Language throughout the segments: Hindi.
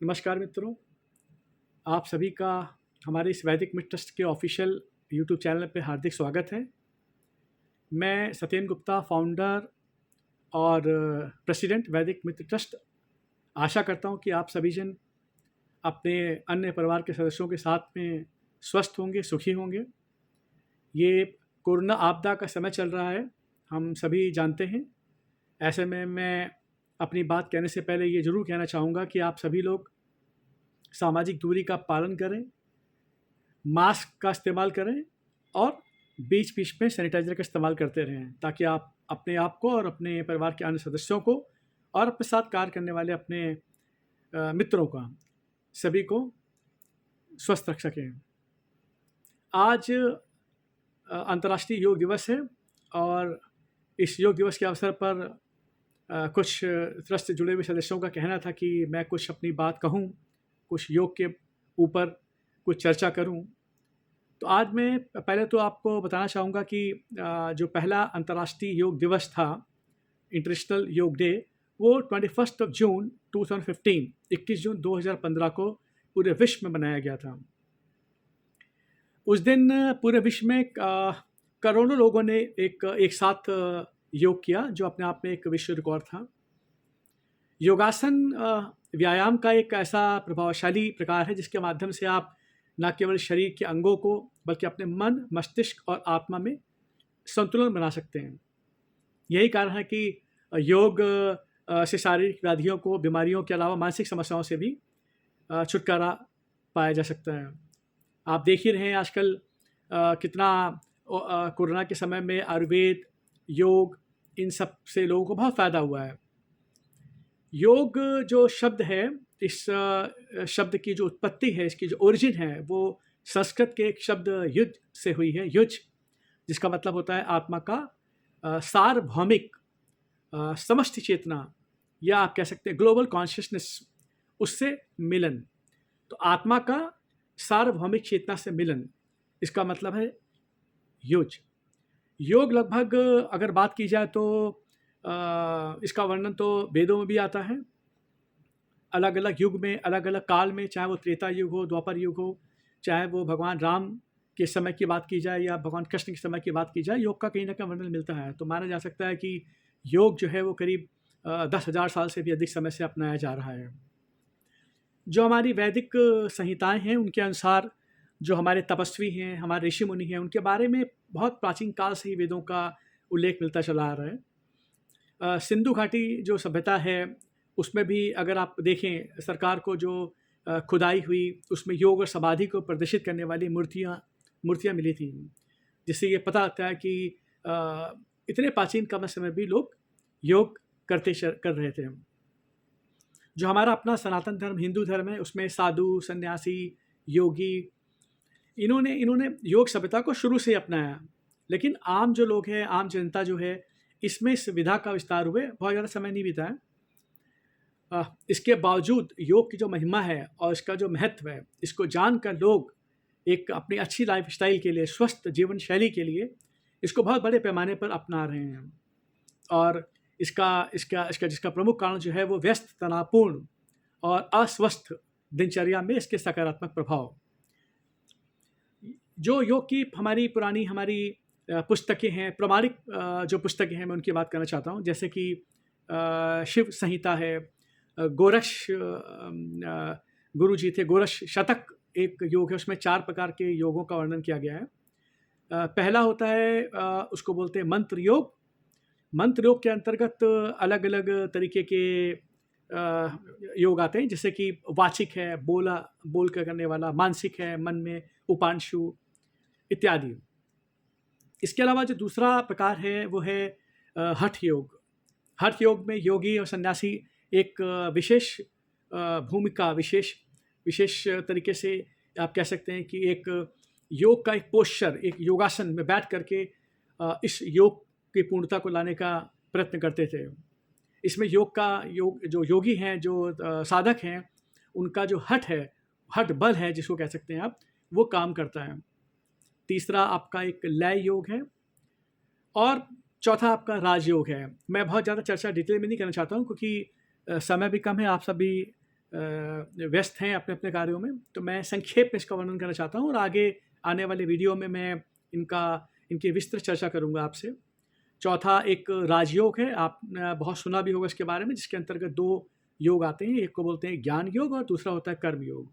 नमस्कार मित्रों, आप सभी का हमारे इस वैदिक मित्र ट्रस्ट के ऑफिशियल यूट्यूब चैनल पे हार्दिक स्वागत है। मैं सत्येंद्र गुप्ता, फाउंडर और प्रेसिडेंट वैदिक मित्र ट्रस्ट। आशा करता हूँ कि आप सभी जन अपने अन्य परिवार के सदस्यों के साथ में स्वस्थ होंगे, सुखी होंगे। ये कोरोना आपदा का समय चल रहा है, हम सभी जानते हैं। ऐसे में मैं अपनी बात कहने से पहले ये ज़रूर कहना चाहूँगा कि आप सभी लोग सामाजिक दूरी का पालन करें, मास्क का इस्तेमाल करें और बीच बीच में सैनिटाइज़र का इस्तेमाल करते रहें, ताकि आप अपने आप को और अपने परिवार के अन्य सदस्यों को और अपने साथ कार्य करने वाले अपने मित्रों का सभी को स्वस्थ रख सकें। आज अंतर्राष्ट्रीय योग दिवस है और इस योग दिवस के अवसर पर कुछ ट्रस्ट से जुड़े हुए सदस्यों का कहना था कि मैं कुछ अपनी बात कहूँ, कुछ योग के ऊपर कुछ चर्चा करूँ। तो आज मैं पहले तो आपको बताना चाहूँगा कि जो पहला अंतर्राष्ट्रीय योग दिवस था, इंटरनेशनल योग डे, वो 21 जून 2015 21 जून 2015 को पूरे विश्व में मनाया गया था। उस दिन पूरे विश्व में करोड़ों लोगों ने एक साथ योग किया, जो अपने आप में एक विश्व रिकॉर्ड था। योगासन व्यायाम का एक ऐसा प्रभावशाली प्रकार है जिसके माध्यम से आप न केवल शरीर के अंगों को बल्कि अपने मन, मस्तिष्क और आत्मा में संतुलन बना सकते हैं। यही कारण है कि योग से शारीरिक व्याधियों को, बीमारियों के अलावा मानसिक समस्याओं से भी छुटकारा पाया जा सकता है। आप देख ही रहे हैं आजकल कितना कोरोना के समय में आयुर्वेद, योग, इन सब से लोगों को बहुत फ़ायदा हुआ है। योग जो शब्द है, इस शब्द की जो उत्पत्ति है, इसकी जो ओरिजिन है, वो संस्कृत के एक शब्द युज से हुई है। युज, जिसका मतलब होता है आत्मा का सार्वभौमिक समष्टि चेतना, या आप कह सकते हैं ग्लोबल कॉन्शियसनेस, उससे मिलन। तो आत्मा का सार्वभौमिक चेतना से मिलन, इसका मतलब है युज। योग लगभग अगर बात की जाए तो इसका वर्णन तो वेदों में भी आता है। अलग अलग युग में, अलग अलग काल में, चाहे वो त्रेता युग हो, द्वापर युग हो, चाहे वो भगवान राम के समय की बात की जाए या भगवान कृष्ण के समय की बात की जाए, योग का कहीं ना कहीं वर्णन मिलता है। तो माना जा सकता है कि योग जो है वो करीब 10,000 साल से भी अधिक समय से अपनाया जा रहा है। जो हमारी वैदिक संहिताएं हैं, उनके अनुसार जो हमारे तपस्वी हैं, हमारे ऋषि मुनि हैं, उनके बारे में बहुत प्राचीन काल से ही वेदों का उल्लेख मिलता चला आ रहा है। सिंधु घाटी जो सभ्यता है, उसमें भी अगर आप देखें, सरकार को जो खुदाई हुई, उसमें योग और समाधि को प्रदर्शित करने वाली मूर्तियाँ मिली थी, जिससे ये पता लगता है कि इतने प्राचीन काल समय भी लोग योग कर रहे थे। जो हमारा अपना सनातन धर्म, हिंदू धर्म है, उसमें साधु, सन्यासी, योगी, इन्होंने योग सभ्यता को शुरू से अपनाया। लेकिन आम जो लोग हैं, आम जनता जो है, इसमें इस विधा का विस्तार हुए बहुत ज़्यादा समय नहीं बीता है। इसके बावजूद योग की जो महिमा है और इसका जो महत्व है, इसको जानकर लोग एक अपनी अच्छी लाइफस्टाइल के लिए, स्वस्थ जीवन शैली के लिए इसको बहुत बड़े पैमाने पर अपना रहे हैं। और इसका जिसका प्रमुख कारण जो है वो व्यस्त, तनावपूर्ण और अस्वस्थ दिनचर्या में इसके सकारात्मक प्रभाव। जो योग की हमारी पुरानी पुस्तकें हैं, प्रामाणिक जो पुस्तकें हैं, मैं उनकी बात करना चाहता हूँ। जैसे कि शिव संहिता है, गोरक्ष गुरु जी थे, गोरक्ष शतक एक योग है, उसमें 4 प्रकार के योगों का वर्णन किया गया है। पहला होता है, उसको बोलते हैं मंत्र योग। मंत्र योग के अंतर्गत अलग अलग तरीके के योग आते हैं, जैसे कि वाचिक है, बोल कर करने वाला, मानसिक है, मन में उपांशु इत्यादि। इसके अलावा जो दूसरा प्रकार है वो है हठ योग। हठ योग में योगी और सन्यासी एक विशेष भूमिका, विशेष तरीके से आप कह सकते हैं कि एक योग का एक पोस्चर, एक योगासन में बैठ करके इस योग की पूर्णता को लाने का प्रयत्न करते थे। इसमें जो योगी हैं, जो साधक हैं, उनका जो हठ बल है, जिसको कह सकते हैं आप, वो काम करता है। तीसरा आपका एक लय योग है और चौथा आपका राजयोग है। मैं बहुत ज़्यादा चर्चा डिटेल में नहीं करना चाहता हूँ, क्योंकि समय भी कम है। आप सभी व्यस्त हैं अपने अपने कार्यों में, तो मैं संक्षेप में इसका वर्णन करना चाहता हूँ और आगे आने वाले वीडियो में मैं इनकी विस्तृत चर्चा करूँगा आपसे। चौथा एक राजयोग है, आपने बहुत सुना भी होगा इसके बारे में, जिसके अंतर्गत 2 योग आते हैं, एक को बोलते हैं ज्ञान योग और दूसरा होता है कर्म योग।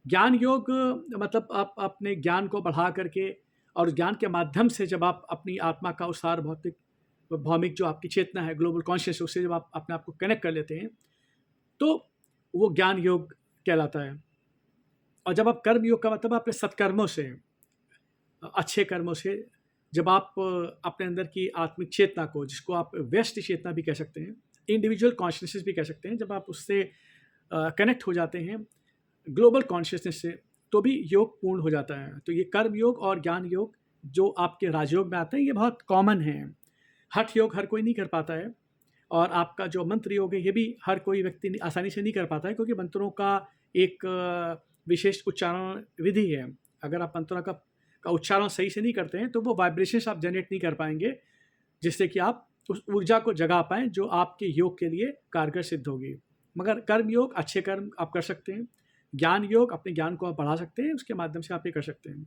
ज्ञान योग मतलब आप अपने ज्ञान को बढ़ा करके और ज्ञान के माध्यम से जब आप अपनी आत्मा का उसार भौमिक जो आपकी चेतना है, ग्लोबल कॉन्शियस, उससे जब आप अपने आप को कनेक्ट कर लेते हैं, तो वो ज्ञान योग कहलाता है। और जब आप कर्म योग का मतलब अपने सत्कर्मों से, अच्छे कर्मों से, जब आप अपने अंदर की आत्मिक चेतना को, जिसको आप व्यष्टि चेतना भी कह सकते हैं, इंडिविजुअल कॉन्शियसनेस भी कह सकते हैं, जब आप उससे कनेक्ट हो जाते हैं ग्लोबल कॉन्शियसनेस से, तो भी योग पूर्ण हो जाता है। तो ये कर्म योग और ज्ञान योग जो आपके राजयोग में आते हैं, ये बहुत कॉमन हैं। हठ योग हर कोई नहीं कर पाता है, और आपका जो मंत्र योग है, ये भी हर कोई व्यक्ति आसानी से नहीं कर पाता है, क्योंकि मंत्रों का एक विशेष उच्चारण विधि है। अगर आप मंत्रों का उच्चारण सही से नहीं करते हैं, तो वो वाइब्रेशंस आप जनरेट नहीं कर पाएंगे, जिससे कि आप उस ऊर्जा को जगा पाएँ जो आपके योग के लिए कारगर सिद्ध होगी। मगर कर्म योग, अच्छे कर्म आप कर सकते हैं। ज्ञान योग, अपने ज्ञान को आप बढ़ा सकते हैं, उसके माध्यम से आप ये कर सकते हैं।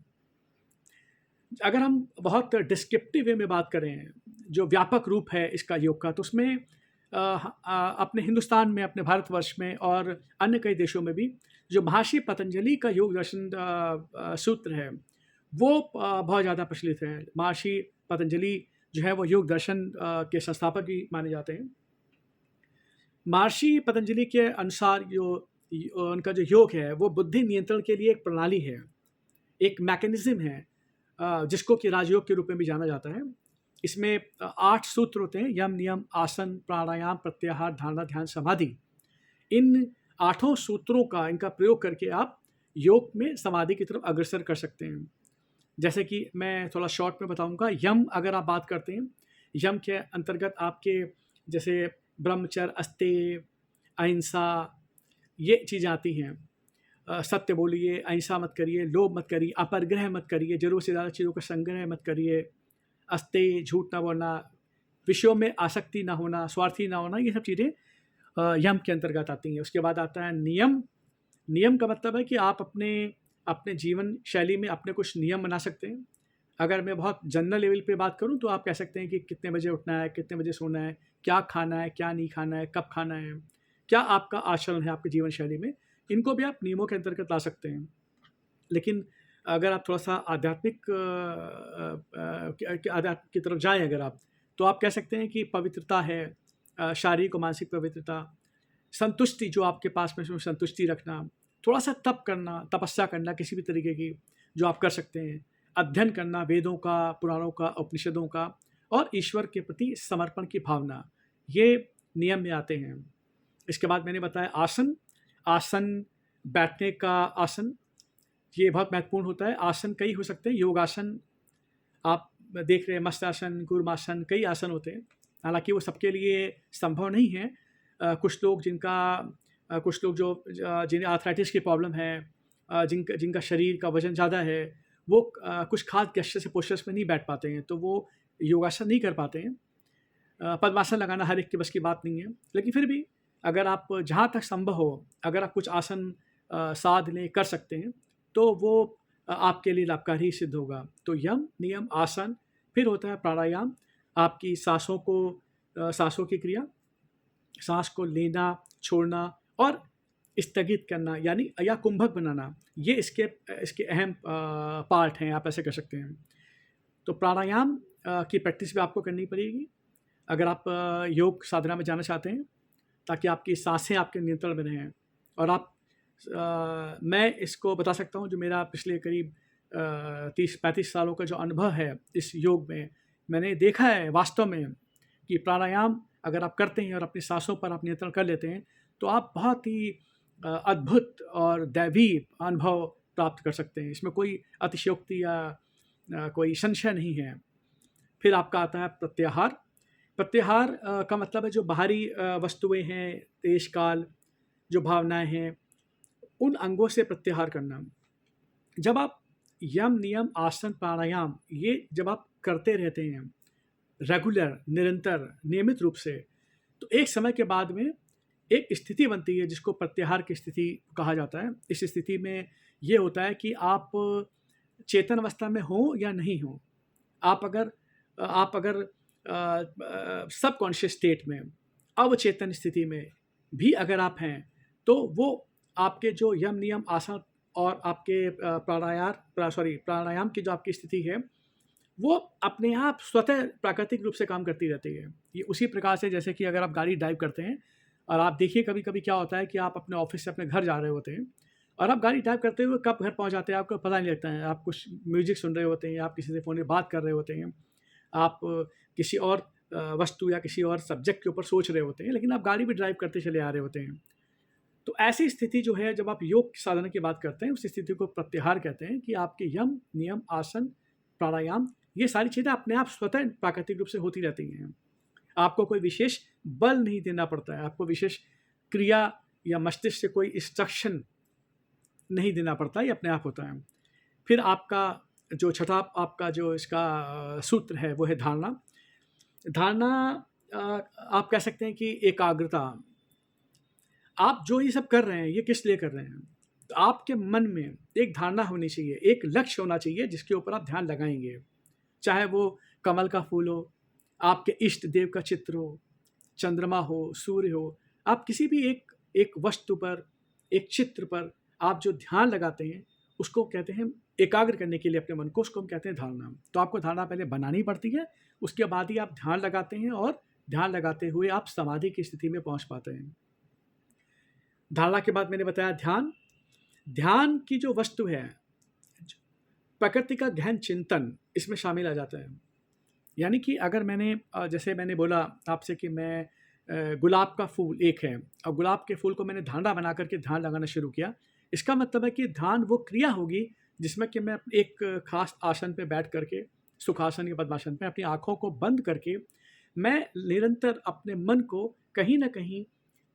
अगर हम बहुत डिस्क्रिप्टिव वे में बात करें, जो व्यापक रूप है इसका योग का, तो उसमें अपने हिंदुस्तान में, अपने भारतवर्ष में और अन्य कई देशों में भी जो महर्षि पतंजलि का योग दर्शन सूत्र है, वो बहुत ज़्यादा प्रचलित है। महर्षि पतंजलि जो है वो योग दर्शन के संस्थापक भी माने जाते हैं। महर्षि पतंजलि के अनुसार उनका जो योग है, वो बुद्धि नियंत्रण के लिए एक प्रणाली है, एक मैकेनिज्म है, जिसको कि राजयोग के रूप में भी जाना जाता है। इसमें 8 सूत्र होते हैं: यम, नियम, आसन, प्राणायाम, प्रत्याहार, धारणा, ध्यान, समाधि। इन 8 सूत्रों का, इनका प्रयोग करके आप योग में समाधि की तरफ अग्रसर कर सकते हैं। जैसे कि मैं थोड़ा शॉर्ट में बताऊंगा। यम अगर आप बात करते हैं, यम के अंतर्गत आपके जैसे ब्रह्मचर्य, अस्तेय, अहिंसा, ये चीज़ें आती हैं। सत्य बोलिए, अहिंसा मत करिए, लोभ मत करिए, अपरग्रह मत करिए, जरूरत से ज़्यादा चीज़ों का संग्रह मत करिए, अस्तेय, झूठ ना बोलना, विषयों में आसक्ति ना होना, स्वार्थी ना होना, ये सब चीज़ें यम के अंतर्गत आती हैं। उसके बाद आता है नियम। नियम का मतलब है कि आप अपने जीवन शैली में अपने कुछ नियम बना सकते हैं। अगर मैं बहुत जनरल लेवल पे बात करूं, तो आप कह सकते हैं कि कितने बजे उठना है, कितने बजे सोना है, क्या खाना है, क्या नहीं खाना है, कब खाना है, क्या आपका आचरण है आपकी जीवन शैली में, इनको भी आप नियमों के अंतर्गत ला सकते हैं। लेकिन अगर आप थोड़ा सा आध्यात्मिक आध्यात्म की तरफ जाएं अगर आप, तो आप कह सकते हैं कि पवित्रता है, शारीरिक और मानसिक पवित्रता, संतुष्टि, जो आपके पास में उसमें संतुष्टि रखना, थोड़ा सा तप करना, तपस्या करना किसी भी तरीके की जो आप कर सकते हैं, अध्ययन करना वेदों का, पुराणों का, उपनिषदों का, और ईश्वर के प्रति समर्पण की भावना, ये नियम में आते हैं। इसके बाद मैंने बताया आसन। आसन, बैठने का आसन, ये बहुत महत्वपूर्ण होता है। आसन कई हो सकते हैं। योगासन आप देख रहे हैं, मस्तासन, कूर्मासन, कई आसन होते हैं। हालांकि वो सबके लिए संभव नहीं है। कुछ लोग जिन्हें आर्थराइटिस की प्रॉब्लम है, जिनका शरीर का वजन ज़्यादा है, वो कुछ खास गेस्चर से पोस्चर्स में नहीं बैठ पाते हैं, तो वो योगासन नहीं कर पाते हैं। पद्मासन लगाना हर एक के बस की बात नहीं है, लेकिन फिर भी अगर आप जहाँ तक संभव हो, अगर आप कुछ आसन साध लें, कर सकते हैं, तो वो आपके लिए लाभकारी सिद्ध होगा। तो यम, नियम, आसन, फिर होता है प्राणायाम, आपकी सांसों की क्रिया, सांस को लेना, छोड़ना और स्थगित करना, यानी या कुंभक बनाना, ये इसके अहम पार्ट हैं, आप ऐसे कर सकते हैं। तो प्राणायाम की प्रैक्टिस भी आपको करनी पड़ेगी अगर आप योग साधना में जाना चाहते हैं, ताकि आपकी सांसें आपके नियंत्रण में रहें। और मैं इसको बता सकता हूँ, जो मेरा पिछले करीब 30-35 सालों का जो अनुभव है इस योग में, मैंने देखा है वास्तव में कि प्राणायाम अगर आप करते हैं और अपनी सांसों पर आप नियंत्रण कर लेते हैं, तो आप बहुत ही अद्भुत और दैवी अनुभव प्राप्त कर सकते हैं। इसमें कोई अतिशयोक्ति या कोई संशय नहीं है। फिर आपका आता है प्रत्याहार। प्रत्याहार का मतलब है जो बाहरी वस्तुएं हैं, देश काल, जो भावनाएं हैं, उन अंगों से प्रत्याहार करना। जब आप यम, नियम, आसन, प्राणायाम, ये जब आप करते रहते हैं रेगुलर, निरंतर, नियमित रूप से, तो एक समय के बाद में एक स्थिति बनती है जिसको प्रत्याहार की स्थिति कहा जाता है। इस स्थिति में ये होता है कि आप चेतन अवस्था में हो या नहीं हो, आप अगर सबकॉन्शियस स्टेट में, अवचेतन स्थिति में भी अगर आप हैं, तो वो आपके जो यम नियम आसन और आपके प्राणायाम की जो आपकी स्थिति है, वो अपने आप स्वतः प्राकृतिक रूप से काम करती रहती है। ये उसी प्रकार से जैसे कि अगर आप गाड़ी ड्राइव करते हैं और आप देखिए कभी कभी क्या होता है कि आप अपने ऑफिस से अपने घर जा रहे होते हैं और आप गाड़ी ड्राइव करते हुए कब घर पहुंच जाते हैं आपको पता नहीं लगता है। आप कुछ म्यूजिक सुन रहे होते हैं, आप किसी से फ़ोन में बात कर रहे होते हैं, आप किसी और वस्तु या किसी और सब्जेक्ट के ऊपर सोच रहे होते हैं, लेकिन आप गाड़ी भी ड्राइव करते चले आ रहे होते हैं। तो ऐसी स्थिति जो है, जब आप योग साधना की बात करते हैं, उस स्थिति को प्रत्याहार कहते हैं कि आपके यम नियम आसन प्राणायाम ये सारी चीज़ें अपने आप स्वतः प्राकृतिक रूप से होती रहती हैं। आपको कोई विशेष बल नहीं देना पड़ता है, आपको विशेष क्रिया या मस्तिष्क से कोई इंस्ट्रक्शन नहीं देना पड़ता, ये अपने आप होता है। फिर आपका जो छठा आपका जो इसका सूत्र है वो है धारणा। धारणा आप कह सकते हैं कि एकाग्रता। आप जो ये सब कर रहे हैं ये किस लिए कर रहे हैं, तो आपके मन में एक धारणा होनी चाहिए, एक लक्ष्य होना चाहिए जिसके ऊपर आप ध्यान लगाएंगे। चाहे वो कमल का फूल हो, आपके इष्ट देव का चित्र हो, चंद्रमा हो, सूर्य हो, आप किसी भी एक वस्तु पर, एक चित्र पर आप जो ध्यान लगाते हैं उसको कहते हैं एकाग्र करने के लिए अपने मन को, उसको हम कहते हैं धारणा। तो आपको धारणा पहले बनानी पड़ती है, उसके बाद ही आप ध्यान लगाते हैं और ध्यान लगाते हुए आप समाधि की स्थिति में पहुंच पाते हैं। धारणा के बाद मैंने बताया ध्यान। ध्यान की जो वस्तु है, प्रकृति का गहन चिंतन इसमें शामिल आ जाता है। यानी कि अगर मैंने जैसे मैंने बोला आपसे कि मैं गुलाब का फूल एक है और गुलाब के फूल को मैंने धारणा बना करके ध्यान लगाना शुरू किया, इसका मतलब है कि ध्यान वो क्रिया होगी जिसमें कि मैं एक खास आसन पे बैठ करके, सुखासन या पद्मासन पे अपनी आँखों को बंद करके मैं निरंतर अपने मन को कहीं ना कहीं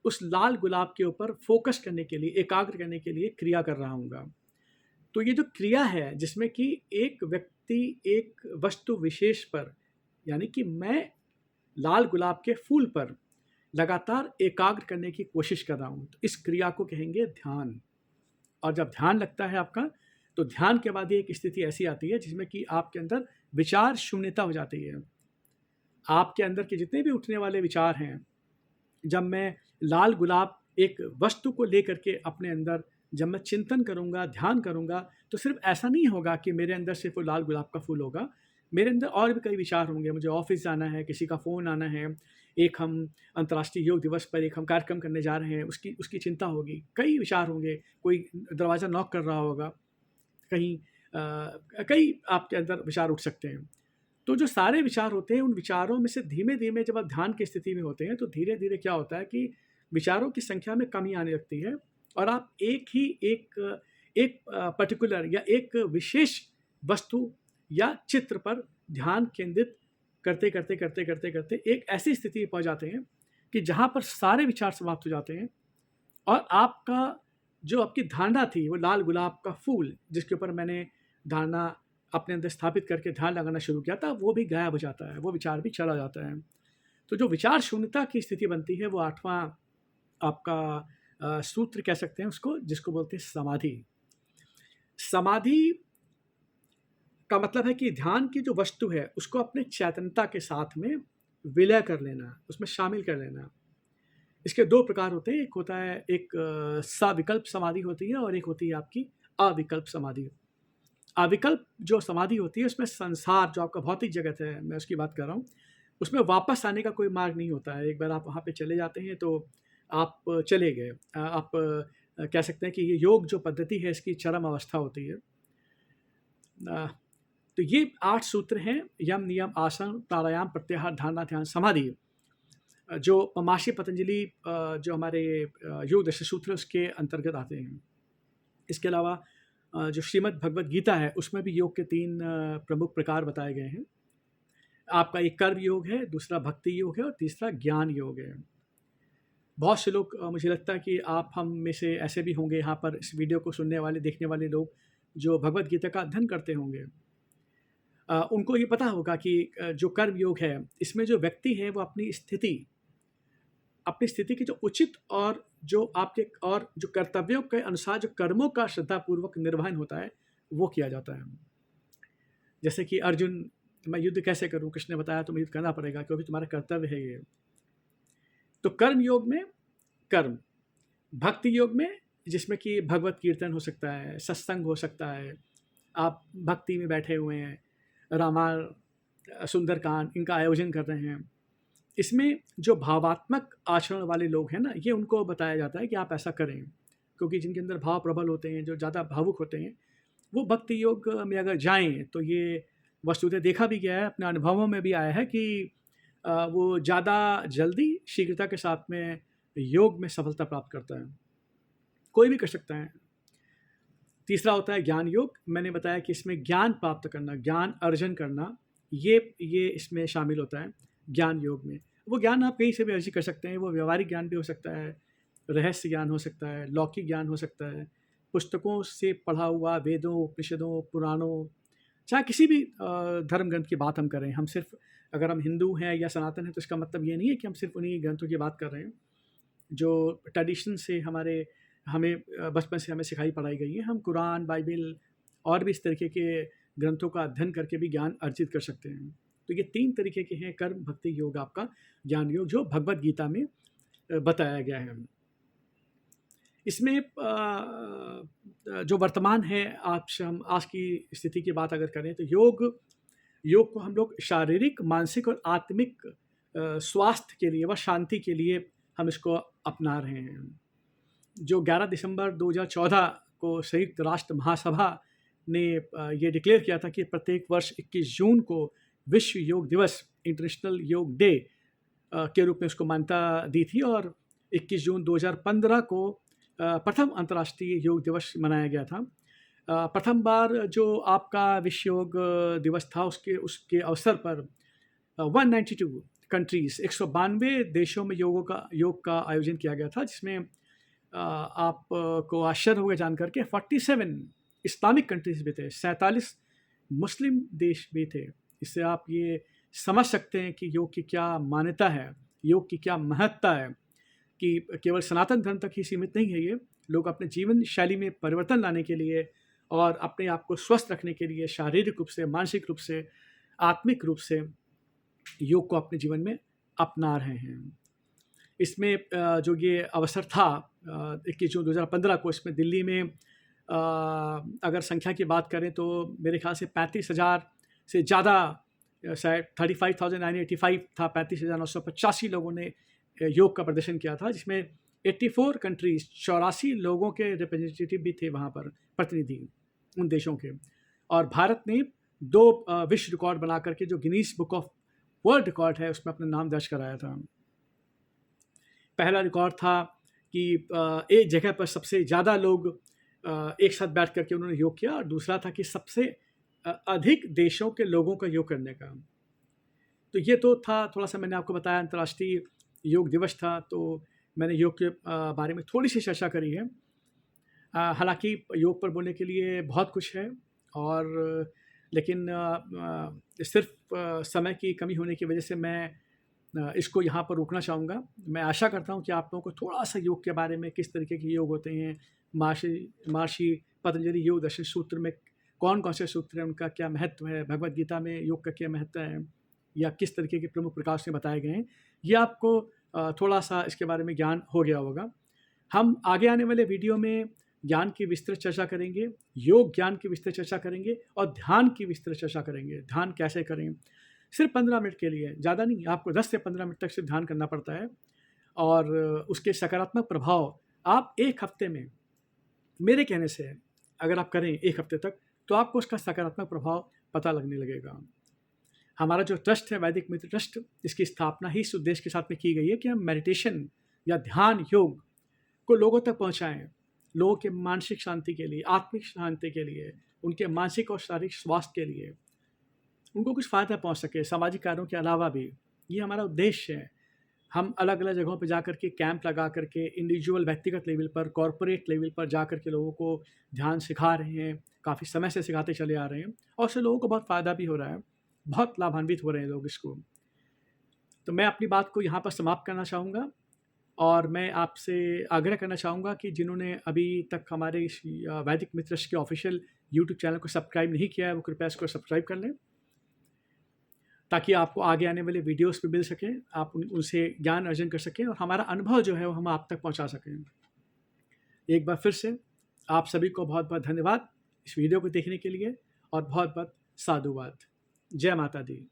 उस लाल गुलाब के ऊपर फोकस करने के लिए, एकाग्र करने के लिए क्रिया कर रहा हूँगा। तो ये जो क्रिया है जिसमें कि एक व्यक्ति एक वस्तु विशेष पर, यानी कि मैं लाल गुलाब के फूल पर लगातार एकाग्र करने की कोशिश कर रहा हूँ, तो इस क्रिया को कहेंगे ध्यान। और जब ध्यान लगता है आपका, तो ध्यान के बाद एक स्थिति ऐसी आती है जिसमें कि आपके अंदर विचार शून्यता हो जाती है। आपके अंदर के जितने भी उठने वाले विचार हैं, जब मैं लाल गुलाब एक वस्तु को लेकर के अपने अंदर जब मैं चिंतन करूँगा, ध्यान करूँगा, तो सिर्फ ऐसा नहीं होगा कि मेरे अंदर सिर्फ वो लाल गुलाब का फूल होगा, मेरे अंदर और भी कई विचार होंगे। मुझे ऑफिस जाना है, किसी का फ़ोन आना है, एक हम अंतर्राष्ट्रीय योग दिवस पर एक हम कार्यक्रम करने जा रहे हैं, उसकी चिंता होगी, कई विचार होंगे, कोई दरवाज़ा नॉक कर रहा होगा, कहीं कई आपके अंदर विचार उठ सकते हैं। तो जो सारे विचार होते हैं, उन विचारों में से धीमे धीमे जब आप ध्यान की स्थिति में होते हैं, तो धीरे धीरे क्या होता है कि विचारों की संख्या में कमी आने लगती है और आप एक पर्टिकुलर या एक विशेष वस्तु या चित्र पर ध्यान केंद्रित करते करते करते करते करते एक ऐसी स्थिति में पहुंच जाते हैं कि जहां पर सारे विचार समाप्त हो जाते हैं और आपका जो आपकी धारणा थी, वो लाल गुलाब का फूल जिसके ऊपर मैंने धारणा अपने अंदर स्थापित करके ध्यान लगाना शुरू किया था, वो भी गायब हो जाता है, वो विचार भी चला जाता है। तो जो विचार शून्यता की स्थिति बनती है, वो 8वां आपका सूत्र कह सकते हैं उसको, जिसको बोलते हैं समाधि। समाधि का मतलब है कि ध्यान की जो वस्तु है उसको अपने चैतन्यता के साथ में विलय कर लेना, उसमें शामिल कर लेना। इसके 2 प्रकार होते हैं, एक होता है एक सविकल्प समाधि होती है और एक होती है आपकी अविकल्प समाधि। अविकल्प जो समाधि होती है उसमें संसार जो आपका भौतिक जगत है, मैं उसकी बात कर रहा हूँ, उसमें वापस आने का कोई मार्ग नहीं होता है। एक बार आप वहाँ पे चले जाते हैं तो आप चले गए। आप कह सकते हैं कि ये योग जो पद्धति है इसकी चरम अवस्था होती है। तो ये 8 सूत्र हैं, यम नियम आसन प्राणायाम प्रत्याहार धारणा ध्यान समाधि, जो महर्षि पतंजलि जो हमारे योग दशा सूत्र उसके अंतर्गत आते हैं। इसके अलावा जो श्रीमद् भगवद गीता है उसमें भी योग के 3 प्रमुख प्रकार बताए गए हैं। आपका एक कर्म योग है, दूसरा भक्ति योग है और तीसरा ज्ञान योग है। बहुत से लोग, मुझे लगता है कि आप हम में से ऐसे भी होंगे यहाँ पर इस वीडियो को सुनने वाले, देखने वाले लोग जो भगवद गीता का अध्ययन करते होंगे। उनको ये पता होगा कि जो कर्म योग है इसमें जो व्यक्ति है वो अपनी स्थिति अपनी स्थिति के जो उचित और जो आपके और जो कर्तव्यों के अनुसार जो कर्मों का श्रद्धापूर्वक निर्वहन होता है वो किया जाता है। जैसे कि अर्जुन, मैं युद्ध कैसे करूं, कृष्ण ने बताया तुम्हें युद्ध करना पड़ेगा क्योंकि तुम्हारा कर्तव्य है ये। तो कर्म योग में कर्म, भक्ति योग में जिसमें कि भगवत कीर्तन हो सकता है, सत्संग हो सकता है, आप भक्ति में बैठे हुए हैं, रामायण, सुंदरकांड इनका आयोजन कर रहे हैं, इसमें जो भावात्मक आचरण वाले लोग हैं ना, ये उनको बताया जाता है कि आप ऐसा करें, क्योंकि जिनके अंदर भाव प्रबल होते हैं, जो ज़्यादा भावुक होते हैं, वो भक्ति योग में अगर जाएं तो ये वस्तुतः देखा भी गया है, अपने अनुभवों में भी आया है कि वो ज़्यादा जल्दी शीघ्रता के साथ में योग में सफलता प्राप्त करता है। कोई भी कर सकता है। तीसरा होता है ज्ञान योग। मैंने बताया कि इसमें ज्ञान प्राप्त करना, ज्ञान अर्जन करना, ये इसमें शामिल होता है ज्ञान योग में। वो ज्ञान आप कहीं से भी अर्जित कर सकते हैं, वो व्यवहारिक ज्ञान भी हो सकता है, रहस्य ज्ञान हो सकता है, लौकिक ज्ञान हो सकता है, पुस्तकों से पढ़ा हुआ वेदों, उपनिषदों, पुराणों, चाहे किसी भी धर्म ग्रंथ की बात हम करें। हम सिर्फ, अगर हम हिंदू हैं या सनातन हैं तो इसका मतलब ये नहीं है कि हम सिर्फ उन्हीं ग्रंथों की बात कर रहे हैं जो ट्रेडिशन से हमें बचपन से हमें सिखाई पढ़ाई गई है। हम कुरान, बाइबल और भी इस तरीके के ग्रंथों का अध्ययन करके भी ज्ञान अर्जित कर सकते हैं। तो ये 3 तरीके के हैं कर्म, भक्ति, योग, आपका ज्ञान योग, जो भगवद गीता में बताया गया है। इसमें जो वर्तमान है, हम आज की स्थिति की बात अगर करें तो योग को हम लोग शारीरिक, मानसिक और आत्मिक स्वास्थ्य के लिए व शांति के लिए हम इसको अपना रहे हैं। जो 11 दिसंबर 2014 को संयुक्त राष्ट्र महासभा ने ये डिक्लेयर किया था कि प्रत्येक वर्ष 21 जून को विश्व योग दिवस, इंटरनेशनल योग डे के रूप में उसको मान्यता दी थी, और 21 जून 2015 को प्रथम अंतर्राष्ट्रीय योग दिवस मनाया गया था। प्रथम बार जो आपका विश्व योग दिवस था, उसके अवसर पर 192 कंट्रीज़, 192 देशों में योग का आयोजन किया गया था, जिसमें आपको आश्चर्य होगा जानकर के 47 इस्लामिक कंट्रीज़ भी थे, 47 मुस्लिम देश भी थे। इससे आप ये समझ सकते हैं कि योग की क्या मान्यता है, योग की क्या महत्ता है, कि केवल सनातन धर्म तक ही सीमित नहीं है ये। लोग अपने जीवन शैली में परिवर्तन लाने के लिए और अपने आप को स्वस्थ रखने के लिए शारीरिक रूप से, मानसिक रूप से, आत्मिक रूप से योग को अपने जीवन में अपना रहे हैं। इसमें जो ये अवसर था 21 जून 2015 को, इसमें दिल्ली में अगर संख्या की बात करें तो मेरे ख्याल से 35,000 से ज़्यादा, शायद 35,985 था, 35,985 लोगों ने योग का प्रदर्शन किया था, जिसमें 84 कंट्रीज़, 84 लोगों के रिप्रेजेंटेटिव भी थे वहाँ पर, प्रतिनिधि उन देशों के। और भारत ने 2 विश्व रिकॉर्ड बना करके, जो Guinness book of world record है, उसमें अपना नाम दर्ज कराया था। पहला रिकॉर्ड था कि एक जगह पर सबसे ज़्यादा लोग एक साथ बैठ करके उन्होंने योग किया, और दूसरा था कि सबसे अधिक देशों के लोगों का योग करने का। तो ये तो था, थोड़ा सा मैंने आपको बताया, अंतर्राष्ट्रीय योग दिवस था, तो मैंने योग के बारे में थोड़ी सी चर्चा करी है। हालांकि योग पर बोलने के लिए बहुत कुछ है, और लेकिन सिर्फ समय की कमी होने की वजह से मैं इसको यहाँ पर रोकना चाहूँगा। मैं आशा करता हूँ कि आप लोगों को थोड़ा सा योग के बारे में, किस तरीके के योग होते हैं, महर्षि पतंजलि योग दर्शन सूत्र में कौन कौन से सूत्र हैं, उनका क्या महत्व है, भगवद गीता में योग का क्या महत्व है, या किस तरीके के प्रमुख प्रकाश में बताए गए हैं, ये आपको थोड़ा सा इसके बारे में ज्ञान हो गया होगा। हम आगे आने वाले वीडियो में ज्ञान की विस्तृत चर्चा करेंगे, योग ज्ञान की विस्तृत चर्चा करेंगे, और ध्यान की विस्तृत चर्चा करेंगे। ध्यान कैसे करें, सिर्फ 15 मिनट के लिए, ज़्यादा नहीं, आपको 10 से 15 मिनट तक सिर्फ ध्यान करना पड़ता है, और उसके सकारात्मक प्रभाव आप 1 हफ्ते में, मेरे कहने से अगर आप करें 1 हफ्ते तक, तो आपको उसका सकारात्मक प्रभाव पता लगने लगेगा। हमारा जो ट्रस्ट है, वैदिक मित्र ट्रस्ट, इसकी स्थापना ही इस उद्देश्य के साथ में की गई है कि हम मेडिटेशन या ध्यान योग को लोगों तक पहुंचाएं, लोगों के मानसिक शांति के लिए, आत्मिक शांति के लिए, उनके मानसिक और शारीरिक स्वास्थ्य के लिए उनको कुछ फ़ायदा पहुंच सके, सामाजिक कार्यों के अलावा भी। ये हमारा उद्देश्य है। हम अलग अलग जगहों पर जा कर के कैंप लगा करके, इंडिविजुअल व्यक्तिगत लेवल पर, कॉरपोरेट लेवल पर जा कर के लोगों को ध्यान सिखा रहे हैं, काफ़ी समय से सिखाते चले आ रहे हैं, और उससे लोगों को बहुत फ़ायदा भी हो रहा है, बहुत लाभान्वित हो रहे हैं लोग इसको। तो मैं अपनी बात को यहाँ पर समाप्त करना चाहूँगा। और मैं आपसे आग्रह करना चाहूँगा कि जिन्होंने अभी तक हमारे इस वैदिक मित्रश के ऑफिशियल यूट्यूब चैनल को सब्सक्राइब नहीं किया है, वो कृपया इसको सब्सक्राइब कर लें, ताकि आपको आगे आने वाले वीडियोस भी मिल सकें, आप उनसे ज्ञान अर्जन कर सकें और हमारा अनुभव जो है वो हम आप तक पहुंचा सकें। एक बार फिर से आप सभी को बहुत बहुत धन्यवाद इस वीडियो को देखने के लिए और बहुत बहुत साधुवाद। जय माता दी।